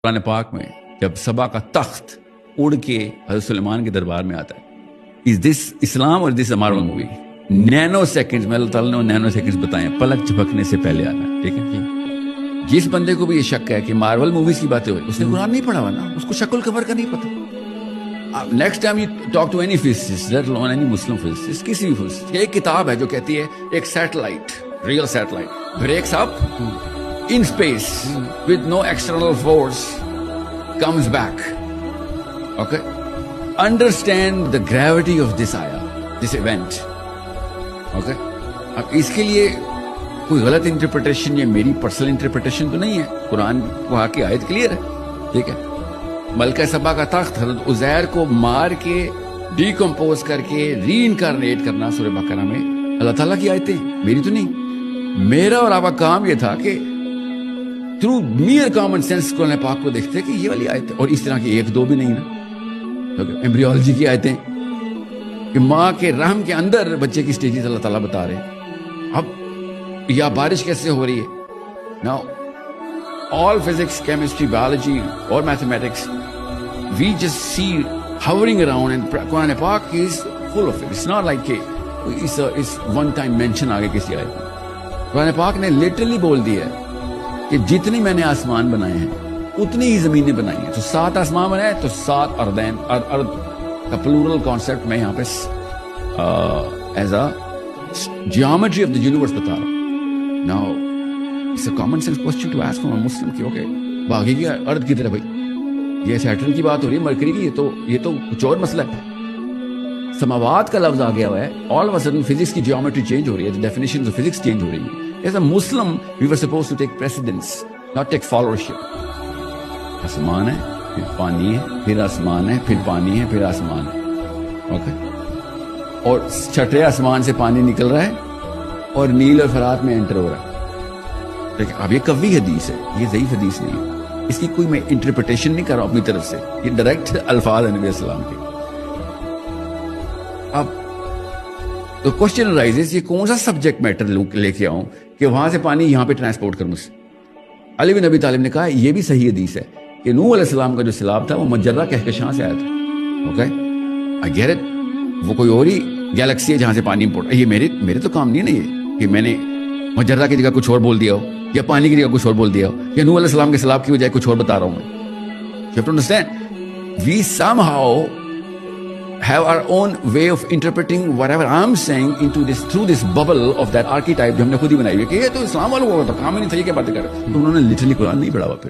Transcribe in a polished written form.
قرآن پاک میں جب سبا کا تخت اڑ کے حضرت سلیمان کے دربار میں آتا ہے، از دس اسلام اور دس مارول مووی؟ نینو سیکنڈز میں اللہ تعالیٰ نے نینو سیکنڈز بتائے ہیں، پلک جھپکنے سے پہلے آنا ہے، ٹھیک ہے؟ جس بندے کو بھی یہ شک ہے کہ مارول موویز کی باتیں ہوئی، اس نے قرآن نہیں پڑھا ہوا نا، اس کو شکل قمر کا نہیں پتا۔ Next time you talk to any physicist, let alone any Muslim physicist, کسی بھی فزسسٹ، ایک کتاب ہے جو کہتی ہے ایک satellite, real satellite breaks up in space with no external force comes back. Okay? Understand the gravity of this ayah, this event. Okay? اب اس کے لیے کوئی غلط انٹرپریٹیشن یا میری پرسنل انٹرپریٹیشن تو نہیں ہے، قرآن وہاں کی آیت کلیئر ہے، ٹھیک ہے؟ ملکہ سبا کا تخت حضرت عزیر کو مار کے ڈیکمپوز کر کے ری انکارنیٹ کرنا سورہ بقرہ میں اللہ تعالیٰ کی آیتیں، میری تو نہیں۔ میرا اور آپ کا کام یہ تھا کہ تھرو میئر کامن سینس قرآن پاک کو دیکھتے کہ یہ والی آیتیں، اور اس طرح کی ایک دو بھی نہیں نا، ایمبریولوجی کی آیتیں کہ ماں کے رحم کے اندر بچے کی سٹیجز اللہ تعالیٰ بتا رہے ہیں۔ اب یا بارش کیسے ہو رہی ہے، now all physics, chemistry, biology or mathematics, we just see hovering around, and Quran Pak is full of it. It's not like it's one time mention آگے کسی آیت میں۔ قرآن پاک نے literally بول دیا ہے کہ جتنی میں نے آسمان بنائے ہیں اتنی ہی زمینیں بنائی ہیں، تو 7 آسمان بنائے تو 7 اردین، ارد کا پلورل کانسیپٹ میں یہاں پہ as a geometry of the universe بتا رہا ہوں۔ Now it's a common sense question to ask from a Muslim کہ اوکے باقی کی ارد کی طرح بھائی یہ سیٹرن کی بات ہو رہی ہے، مرکری کی، یہ تو کچھ اور مسئلہ ہے۔ سماوات کا لفظ آ گیا ہوا ہے، all of a sudden physics کی جیومیٹری چینج ہو رہی ہے، ڈیفینیشنز آف فزکس چینج ہو رہی ہیں۔ As a Muslim, we were supposed to take precedence, not take followership. آسمان ہے، پھر پانی ہے، پھر آسمان ہے، پھر پانی ہے، پھر آسمان ہے، اوکے؟ اور چھٹے آسمان سے پانی نکل رہا ہے اور نیل اور فرات میں انٹر ہو رہا ہے، ٹھیک ہے؟ اب یہ قوی حدیث ہے، یہ ضعیف حدیث نہیں ہے، اس کی کوئی میں انٹرپریٹیشن نہیں کر رہا ہوں اپنی طرف سے، یہ ڈائریکٹ الفاظ ہیں نبی السلام کے۔ اب تو کوشچن رائزز، یہ کون سا سبجیکٹ میٹر لے کے آؤں کہ وہاں سے پانی یہاں پہ ٹرانسپورٹ کروں سے؟ علی بن ابی طالب نے کہا یہ بھی صحیح حدیث ہے کہ نوح علیہ السلام کا جو سیلاب تھا وہ مجرہ کہکشاں سے آیا تھا، اوکے؟ آئی گیٹ اٹ، وہ کوئی اور ہی گیلیکسی ہے جہاں سے پانی امپورٹ، یہ میرے تو کام نہیں ہے نا یہ کہ میں نے مجرہ کی جگہ کچھ اور بول دیا ہو یا پانی کی جگہ کچھ اور بول دیا ہو یا نوح علیہ السلام کے سیلاب کی بجائے کچھ اور بتا رہا ہوں میں۔ You have to understand, we somehow have our own way of interpreting whatever I'm saying through this bubble of that archetype جو ہم نے خود ہی بنائی ہوئی کہ یہ تو اسلام والوں کو کام ہی نہیں تھا، یہ کیا باتیں کر رہے ہیں، تو انہوں نے لٹرلی قرآن نہیں پڑھا ہوا پھر۔